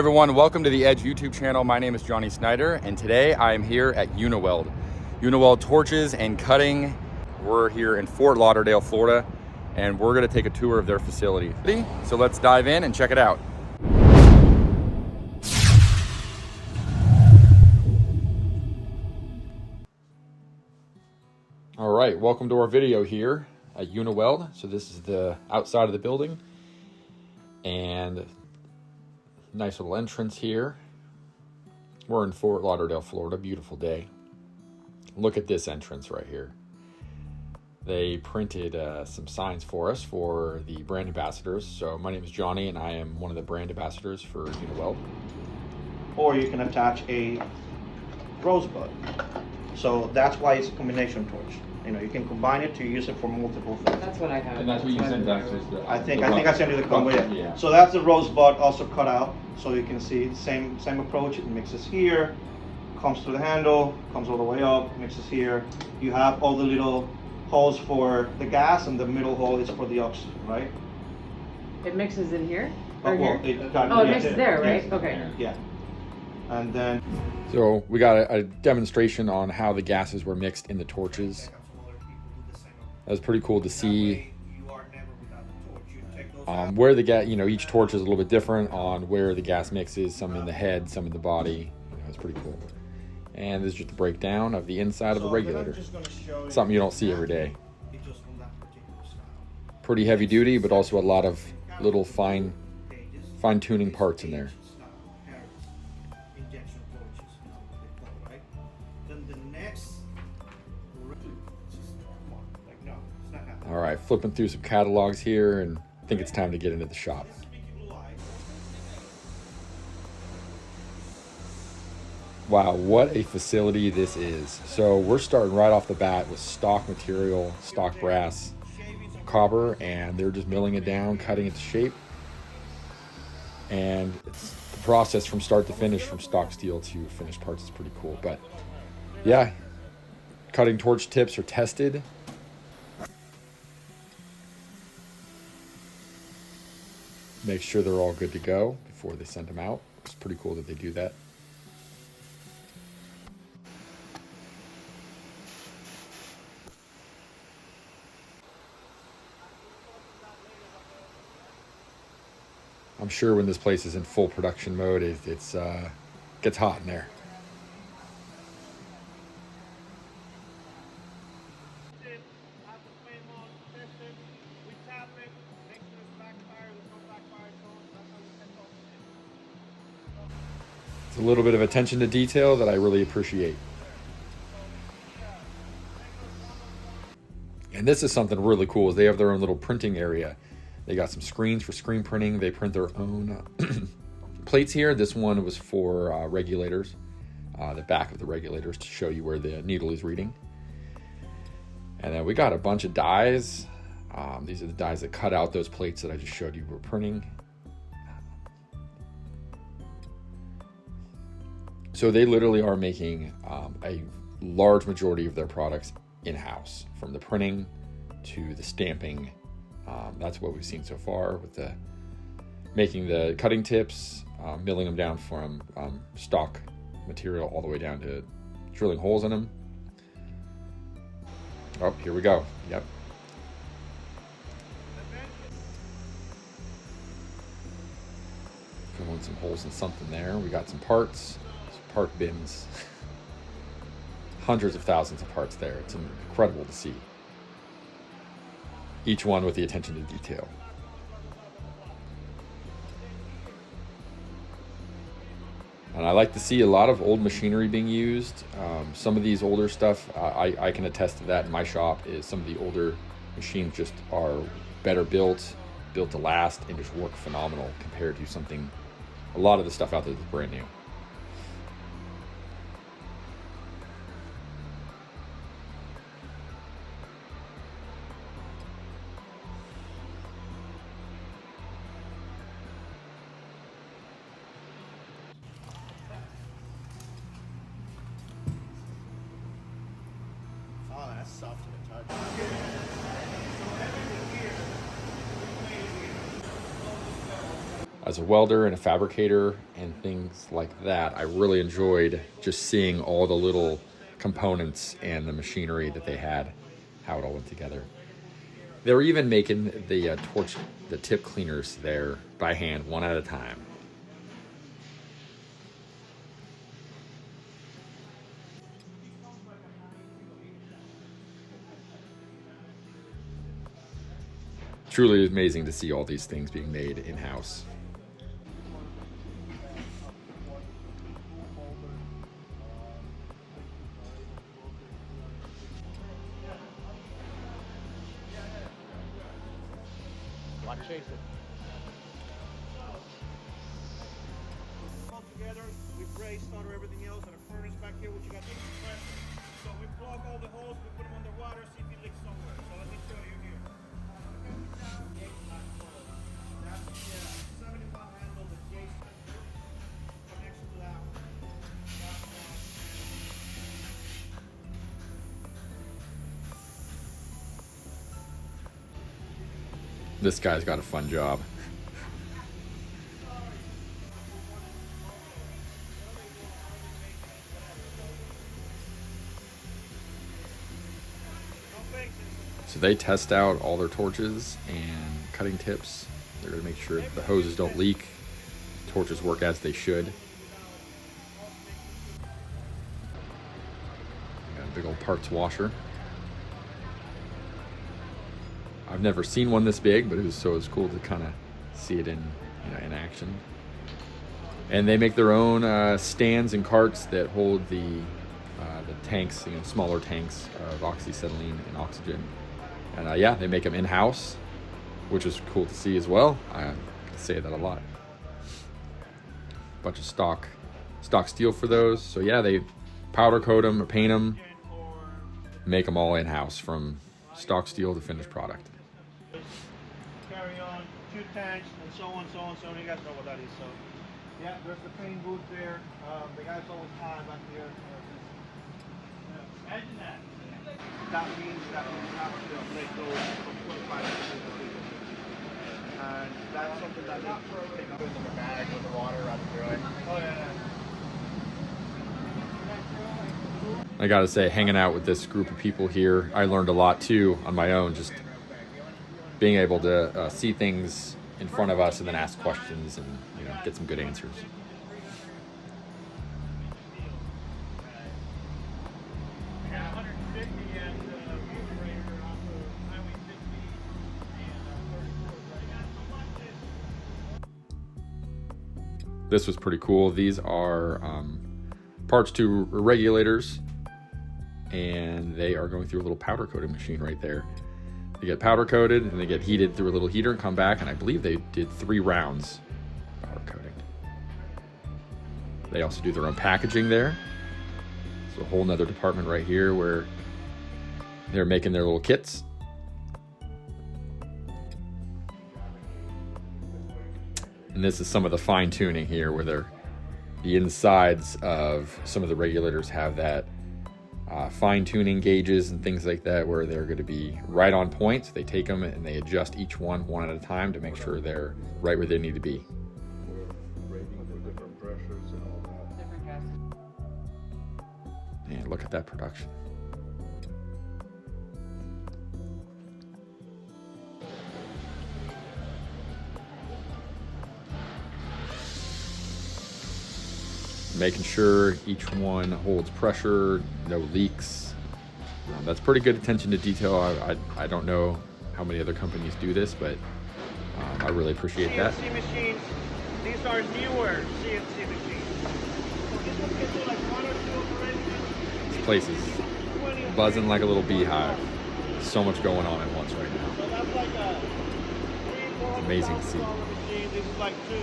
Everyone, welcome to the EDGE YouTube channel. My name is Johnny Snyder, and today I am here at Uniweld. Uniweld Torches and Cutting. We're here in Fort Lauderdale, Florida, and we're gonna take a tour of their facility. So let's dive in and check it out. All right, welcome to our video here at Uniweld. So this is the outside of the building, and nice little entrance here. We're in Fort Lauderdale, Florida. Beautiful day. Look at this entrance right here. They printed some signs for us for the brand ambassadors. So my name is Johnny, and I am one of the brand ambassadors for Uniweld. Or you can attach a rosebud. So that's why it's a combination torch. You know, you can combine it to use it for multiple things. That's what I have. And that's what you sent back to us. I think I sent you the combo. Yeah. So that's the rosebud also cut out, so you can see same approach. It mixes here, comes through the handle, comes all the way up, mixes here. You have all the little holes for the gas, and the middle hole is for the oxygen, right? It mixes in here? Or Well, here? it mixes there, right? Yes. Okay. Yeah. And then So we got a demonstration on how the gases were mixed in the torches. That was pretty cool to see where the gas, each torch is a little bit different on where the gas mixes, some in the head, some in the body. It's pretty cool. And this is just a breakdown of the inside of a regulator. Something you don't see every day. Pretty heavy duty, but also a lot of little fine tuning parts in there. All right, flipping through some catalogs here, and I think it's time to get into the shop. Wow, what a facility this is. So we're starting right off the bat with stock material, stock brass, copper, and they're just milling it down, cutting it to shape. And the process from start to finish, from stock steel to finished parts, is pretty cool. But yeah, cutting torch tips are tested. Make sure they're all good to go before they send them out. It's pretty cool that they do that. I'm sure when this place is in full production mode, it gets hot in there. It's a little bit of attention to detail that I really appreciate. And this is something really cool, is they have their own little printing area. They got some screens for screen printing. They print their own plates here. This one was for regulators, the back of the regulators, to show you where the needle is reading. And then we got a bunch of dies. These are the dies that cut out those plates that I just showed you were printing. So they literally are making a large majority of their products in-house, from the printing to the stamping. That's what we've seen so far with the making the cutting tips, milling them down from stock material all the way down to drilling holes in them. Oh, here we go. Yep. Filling some holes in something there. We got some parts, some part bins. Hundreds of thousands of parts there. It's incredible to see. Each one with the attention to detail. And I like to see a lot of old machinery being used. Some of these older stuff, I can attest to that in my shop, is some of the older machines just are better built to last, and just work phenomenal compared to something, a lot of the stuff out there that's brand new. That's soft to the touch. as a welder and a fabricator and things like that, I really enjoyed just seeing all the little components and the machinery that they had, how it all went together. They were even making the tip cleaners there by hand, one at a time. Truly amazing to see all these things being made in-house. Chase it. All together, we brace, solder everything else, and a furnace back here, which you got. So we plug all the holes, we put them underwater, see if it leaks somewhere. So let me show you here. That's the 71 handle that Jason connects to that one. That's one. This guy's got a fun job. So they test out all their torches and cutting tips. They're going to make sure the hoses don't leak, torches work as they should. Got a big old parts washer. I've never seen one this big, but it was cool to kind of see it in action. And they make their own stands and carts that hold the tanks, smaller tanks of oxyacetylene and oxygen. And yeah, they make them in-house, which is cool to see as well. I say that a lot. Bunch of stock steel for those. So yeah, they powder coat them or paint them, make them all in-house from stock steel to finished product. Carry on, 2 tanks, and so on, so on, so on. You guys know what that is. So, yeah, there's the paint booth there. The guys always high back here. Imagine that. That means that we have to make those from 25 to 50. And that's something that we take up in the bag with the water right through it. Oh, yeah. I gotta say, hanging out with this group of people here, I learned a lot too on my own, just being able to see things in front of us and then ask questions and get some good answers. This was pretty cool. These are parts to regulators, and they are going through a little powder coating machine right there. They get powder coated and they get heated through a little heater and come back, and I believe they did 3 rounds powder coating. They also do their own packaging there. It's a whole nother department right here where they're making their little kits. And this is some of the fine tuning here where the insides of some of the regulators have that fine tuning gauges and things like that where they're going to be right on point. So they take them and they adjust each one at a time to make sure they're right where they need to be. And look at that production. Making sure each one holds pressure, no leaks. That's pretty good attention to detail. I don't know how many other companies do this, but I really appreciate that. CNC machines, these are newer CNC machines. So this one can do like 1 or 2 operations. This place is buzzing like a little beehive. So much going on at once right now. So that's like a It's amazing to see. machine. This is like 2.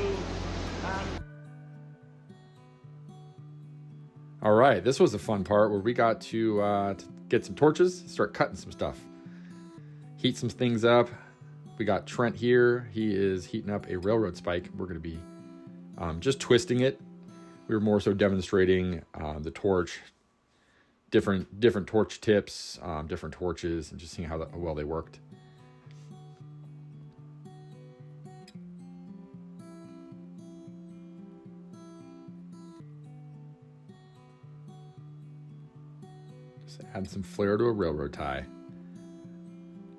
All right, this was a fun part where we got to get some torches, start cutting some stuff, heat some things up. We got Trent here. He is heating up a railroad spike. We're going to be just twisting it. We were more so demonstrating the torch, different torch tips, different torches, and just seeing how well they worked. Just adding some flair to a railroad tie.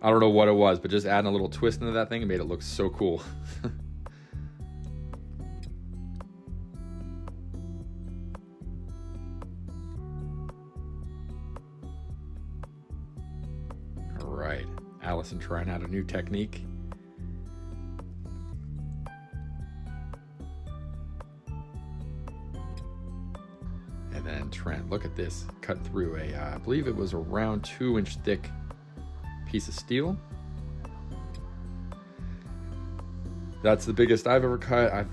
I don't know what it was, but just adding a little twist into that thing made it look so cool. All right, Allison trying out a new technique. And then Trent, look at this, cut through a, I believe it was around 2-inch thick piece of steel. That's the biggest I've ever cut.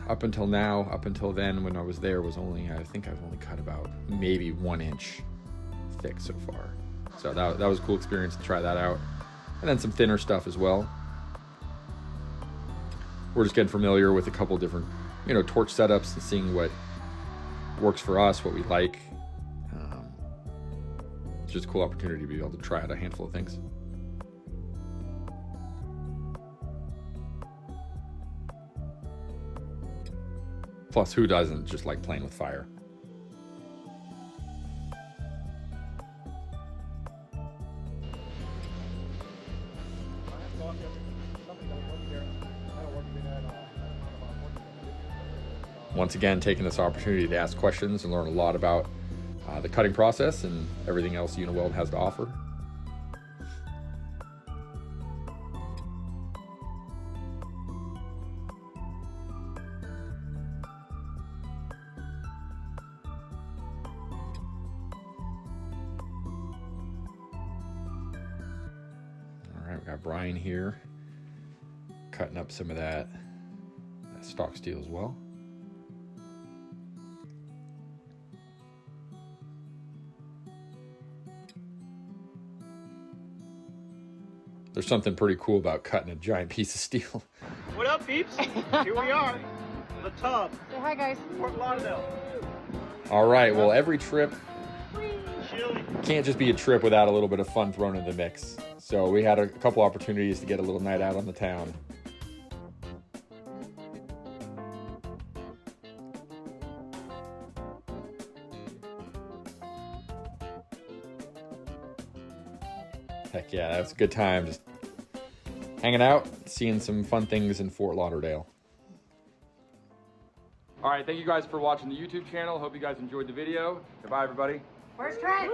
Up until now, up until then when I was there, was only, I think I've only cut about maybe 1 inch thick so far. So that was a cool experience to try that out. And then some thinner stuff as well. We're just getting familiar with a couple different, torch setups and seeing what works for us, what we like. It's just a cool opportunity to be able to try out a handful of things. Plus, who doesn't just like playing with fire? Once again, taking this opportunity to ask questions and learn a lot about the cutting process and everything else Uniweld has to offer. All right, we got Brian here cutting up some of that stock steel as well. There's something pretty cool about cutting a giant piece of steel. What up, peeps? Here we are, the tub, Say hi, guys. Fort Lauderdale. All right, well, every trip Chilly. can't just be a trip without a little bit of fun thrown in the mix. So we had a couple opportunities to get a little night out on the town. Heck yeah, that was a good time. Just hanging out, seeing some fun things in Fort Lauderdale. All right, thank you guys for watching the YouTube channel. Hope you guys enjoyed the video. Goodbye, everybody. Where's Trent?